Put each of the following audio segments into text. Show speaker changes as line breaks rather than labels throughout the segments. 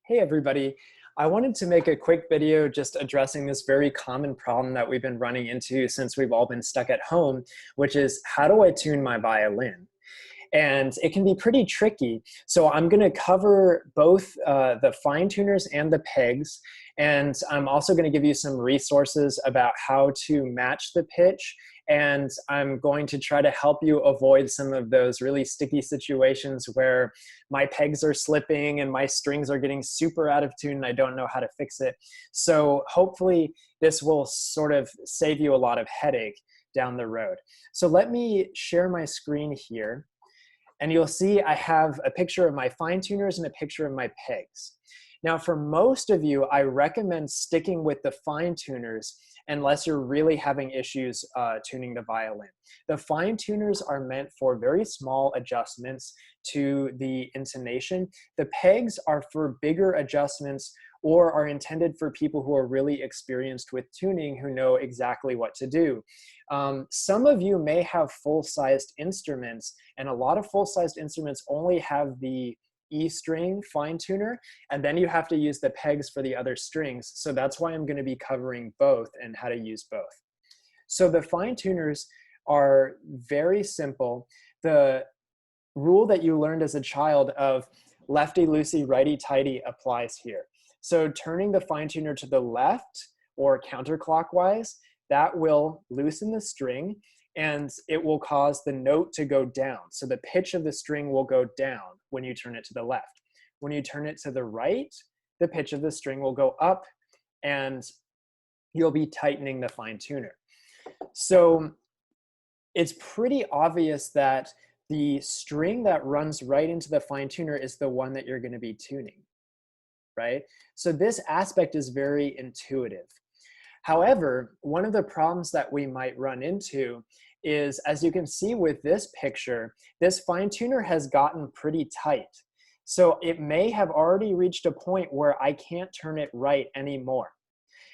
Hey everybody, I wanted to make a quick video just addressing this very common problem that we've been running into since we've all been stuck at home, which is how do I tune my violin? And it can be pretty tricky. So I'm going to cover both the fine tuners and the pegs. And I'm also going to give you some resources about how to match the pitch. And I'm going to try to help you avoid some of those really sticky situations where my pegs are slipping and my strings are getting super out of tune and I don't know how to fix it. So hopefully this will sort of save you a lot of headache down the road. So let me share my screen here. And you'll see I have a picture of my fine tuners and a picture of my pegs. Now, for most of you, I recommend sticking with the fine tuners unless you're really having issues tuning the violin. The fine tuners are meant for very small adjustments to the intonation. The pegs are for bigger adjustments or are intended for people who are really experienced with tuning who know exactly what to do. Some of you may have full-sized instruments, and a lot of full-sized instruments only have the E string fine tuner, and then you have to use the pegs for the other strings. So that's why I'm going to be covering both and how to use both. So the fine tuners are very simple. The rule that you learned as a child of lefty loosey, righty tighty applies here. So turning the fine tuner to the left or counterclockwise, that will loosen the string and it will cause the note to go down. So the pitch of the string will go down when you turn it to the left. When you turn it to the right, the pitch of the string will go up and you'll be tightening the fine tuner. So it's pretty obvious that the string that runs right into the fine tuner is the one that you're going to be tuning, right? So this aspect is very intuitive. However, one of the problems that we might run into is, as you can see with this picture, this fine tuner has gotten pretty tight. So it may have already reached a point where I can't turn it right anymore.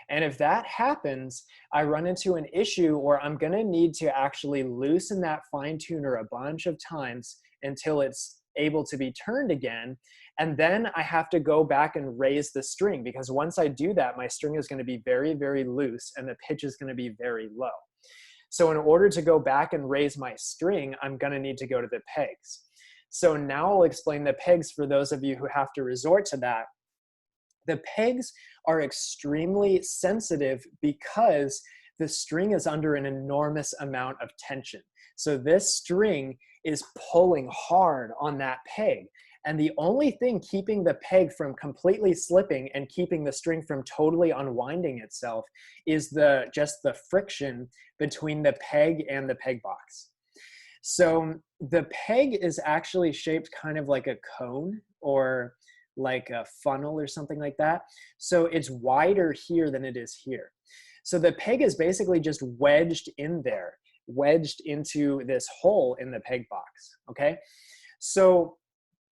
And if that happens, I run into an issue where I'm going to need to actually loosen that fine tuner a bunch of times until it's able to be turned again. And then I have to go back and raise the string, because once I do that, my string is going to be very, very loose and the pitch is going to be very low. So in order to go back and raise my string, I'm going to need to go to the pegs. So now I'll explain the pegs for those of you who have to resort to that. The pegs are extremely sensitive because the string is under an enormous amount of tension. So this string is pulling hard on that peg. And the only thing keeping the peg from completely slipping and keeping the string from totally unwinding itself is just the friction between the peg and the peg box. So the peg is actually shaped kind of like a cone or like a funnel or something like that. So it's wider here than it is here. So the peg is basically just wedged in there, wedged into this hole in the peg box, okay? So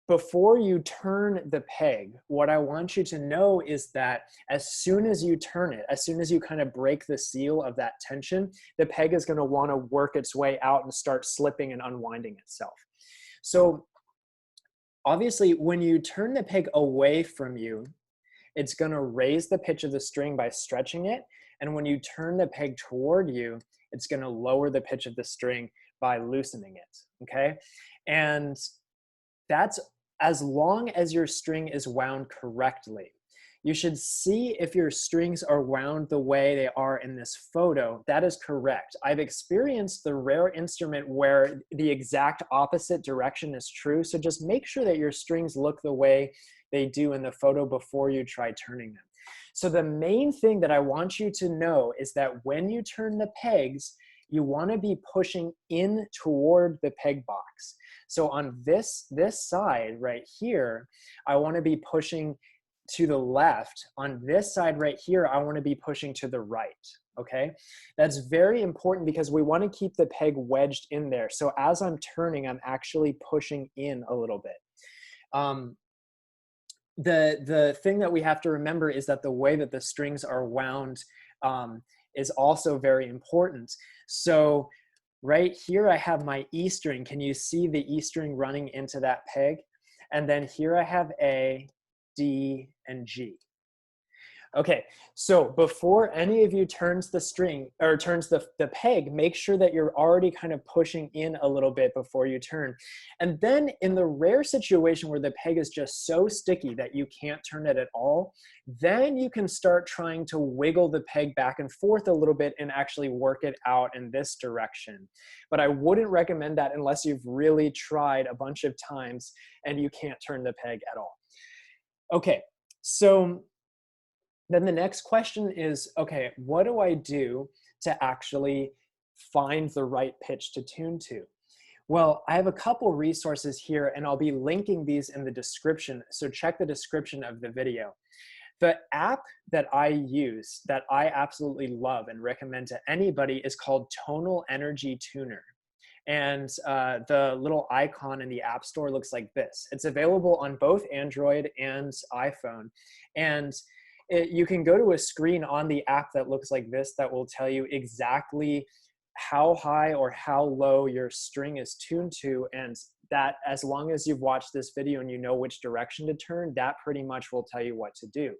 before you turn the peg, what I want you to know is that as soon as you turn it, as soon as you kind of break the seal of that tension, the peg is going to want to work its way out and start slipping and unwinding itself. So obviously, when you turn the peg away from you, it's going to raise the pitch of the string by stretching it. And when you turn the peg toward you, it's going to lower the pitch of the string by loosening it, okay? And that's as long as your string is wound correctly. You should see if your strings are wound the way they are in this photo. That is correct. I've experienced the rare instrument where the exact opposite direction is true. So just make sure that your strings look the way they do in the photo before you try turning them. So the main thing that I want you to know is that when you turn the pegs, you want to be pushing in toward the peg box. So on this side right here, I want to be pushing to the left. On this side right here, I want to be pushing to the right, okay? That's very important because we want to keep the peg wedged in there. So as I'm turning, I'm actually pushing in a little bit. The thing that we have to remember is that the way that the strings are wound is also very important. So right here, I have my E string. Can you see the E string running into that peg? And then here I have A, D, and G. Okay, so before any of you turns the string or turns the peg, make sure that you're already kind of pushing in a little bit before you turn. And then in the rare situation where the peg is just so sticky that you can't turn it at all, then you can start trying to wiggle the peg back and forth a little bit and actually work it out in this direction. But I wouldn't recommend that unless you've really tried a bunch of times and you can't turn the peg at all. Okay, so then the next question is, okay, what do I do to actually find the right pitch to tune to? Well, I have a couple resources here and I'll be linking these in the description, so check the description of the video. The app that I use that I absolutely love and recommend to anybody is called Tonal Energy Tuner. And the little icon in the App Store looks like this. It's available on both Android and iPhone. And you can go to a screen on the app that looks like this that will tell you exactly how high or how low your string is tuned to, and that as long as you've watched this video and you know which direction to turn, that pretty much will tell you what to do.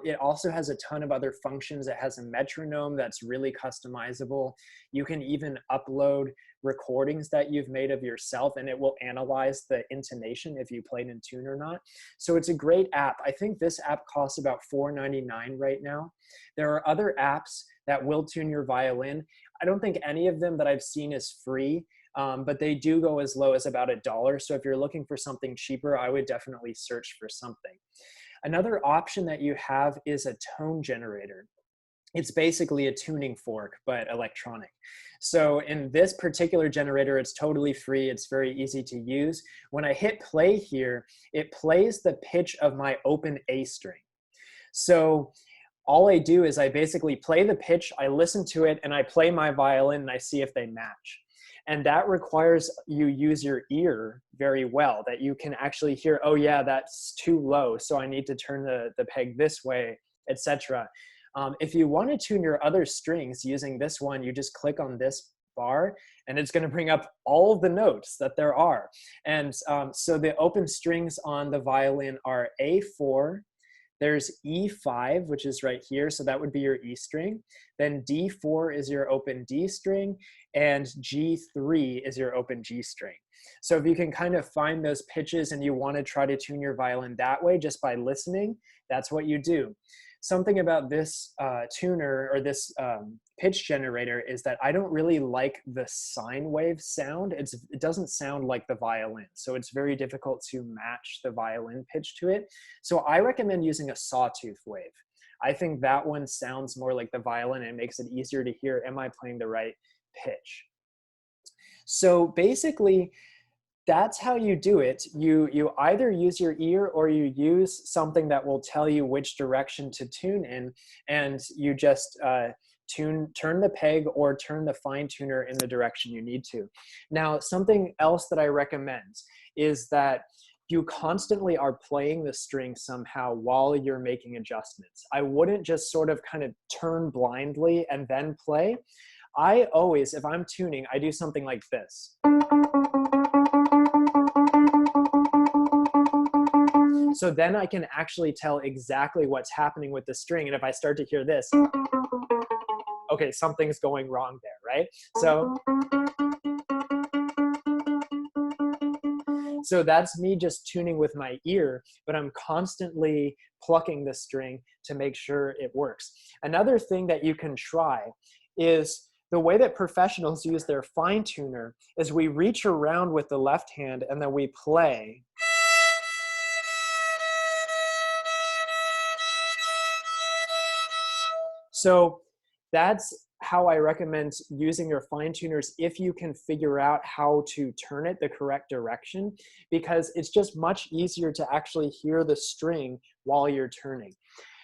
It also has a ton of other functions. It has a metronome that's really customizable. You can even upload recordings that you've made of yourself and it will analyze the intonation if you played in tune or not. So it's a great app. I think this app costs about $4.99 right now. There are other apps that will tune your violin. I don't think any of them that I've seen is free, but they do go as low as about $1. So if you're looking for something cheaper, I would definitely search for something. Another option that you have is a tone generator. It's basically a tuning fork, but electronic. So in this particular generator, it's totally free. It's very easy to use. When I hit play here, it plays the pitch of my open A string. So all I do is I basically play the pitch, I listen to it, and I play my violin and I see if they match. And that requires you use your ear very well, that you can actually hear, oh yeah, that's too low, so I need to turn the peg this way, etc. If you want to tune your other strings using this one, you just click on this bar and it's going to bring up all of the notes that there are. And so the open strings on the violin are A4, there's E5, which is right here, so that would be your E string. Then D4 is your open D string, and G3 is your open G string. So if you can kind of find those pitches and you want to try to tune your violin that way just by listening, that's what you do. Something about this tuner or this pitch generator is that I don't really like the sine wave sound. It doesn't sound like the violin, so it's very difficult to match the violin pitch to it. So I recommend using a sawtooth wave. I think that one sounds more like the violin and it makes it easier to hear, am I playing the right pitch? So basically, that's how you do it. You either use your ear or you use something that will tell you which direction to tune in, and you just turn the peg or turn the fine tuner in the direction you need to. Now, something else that I recommend is that you constantly are playing the string somehow while you're making adjustments. I wouldn't just sort of kind of turn blindly and then play. I always, if I'm tuning, I do something like this. So then I can actually tell exactly what's happening with the string. And if I start to hear this, okay, something's going wrong there, right? So that's me just tuning with my ear, but I'm constantly plucking the string to make sure it works. Another thing that you can try is the way that professionals use their fine tuner is we reach around with the left hand and then we play. So that's how I recommend using your fine tuners if you can figure out how to turn it the correct direction, because it's just much easier to actually hear the string while you're turning.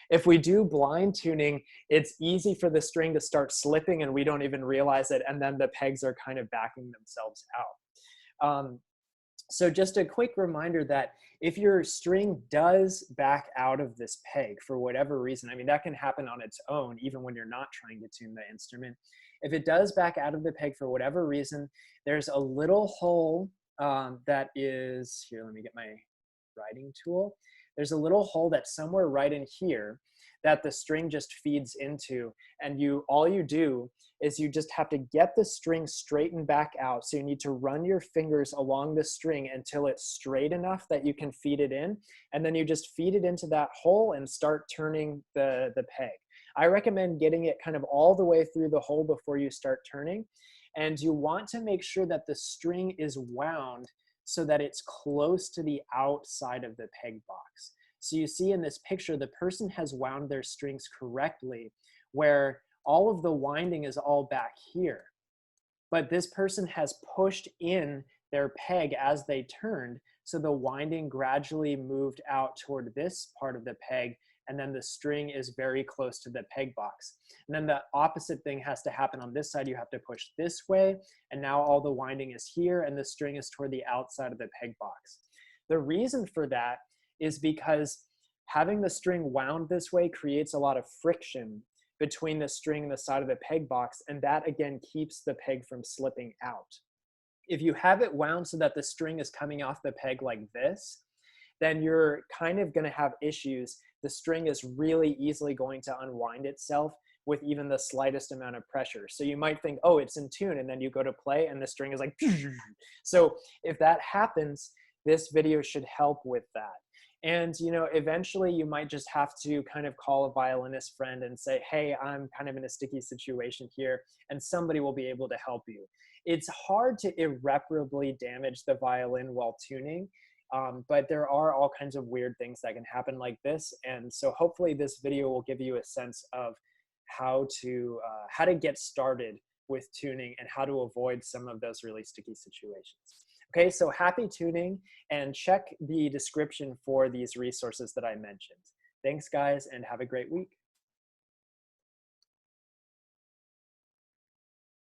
If we do blind tuning, it's easy for the string to start slipping and we don't even realize it, and then the pegs are kind of backing themselves out. So just a quick reminder that if your string does back out of this peg for whatever reason, I mean, that can happen on its own, even when you're not trying to tune the instrument. If it does back out of the peg for whatever reason, there's a little hole that is, here, let me get my writing tool. there's a little hole that's somewhere right in here that the string just feeds into. And all you do is you just have to get the string straightened back out. So you need to run your fingers along the string until it's straight enough that you can feed it in. And then you just feed it into that hole and start turning the peg. I recommend getting it kind of all the way through the hole before you start turning. And you want to make sure that the string is wound so that it's close to the outside of the peg box. So you see in this picture, the person has wound their strings correctly, where all of the winding is all back here. But this person has pushed in their peg as they turned, so the winding gradually moved out toward this part of the peg, and then the string is very close to the peg box. And then the opposite thing has to happen on this side. You have to push this way, and now all the winding is here, and the string is toward the outside of the peg box. The reason for that is because having the string wound this way creates a lot of friction between the string and the side of the peg box, and that again keeps the peg from slipping out. If you have it wound so that the string is coming off the peg like this, then you're kind of going to have issues. The string is really easily going to unwind itself with even the slightest amount of pressure. So you might think, oh, it's in tune, and then you go to play and the string is like, so if that happens, this video should help with that. And eventually you might just have to kind of call a violinist friend and say, hey, I'm kind of in a sticky situation here, and somebody will be able to help you. It's hard to irreparably damage the violin while tuning, but there are all kinds of weird things that can happen like this. And so hopefully this video will give you a sense of how to get started with tuning and how to avoid some of those really sticky situations. Okay, so happy tuning, and check the description for these resources that I mentioned. Thanks, guys, and have a great week.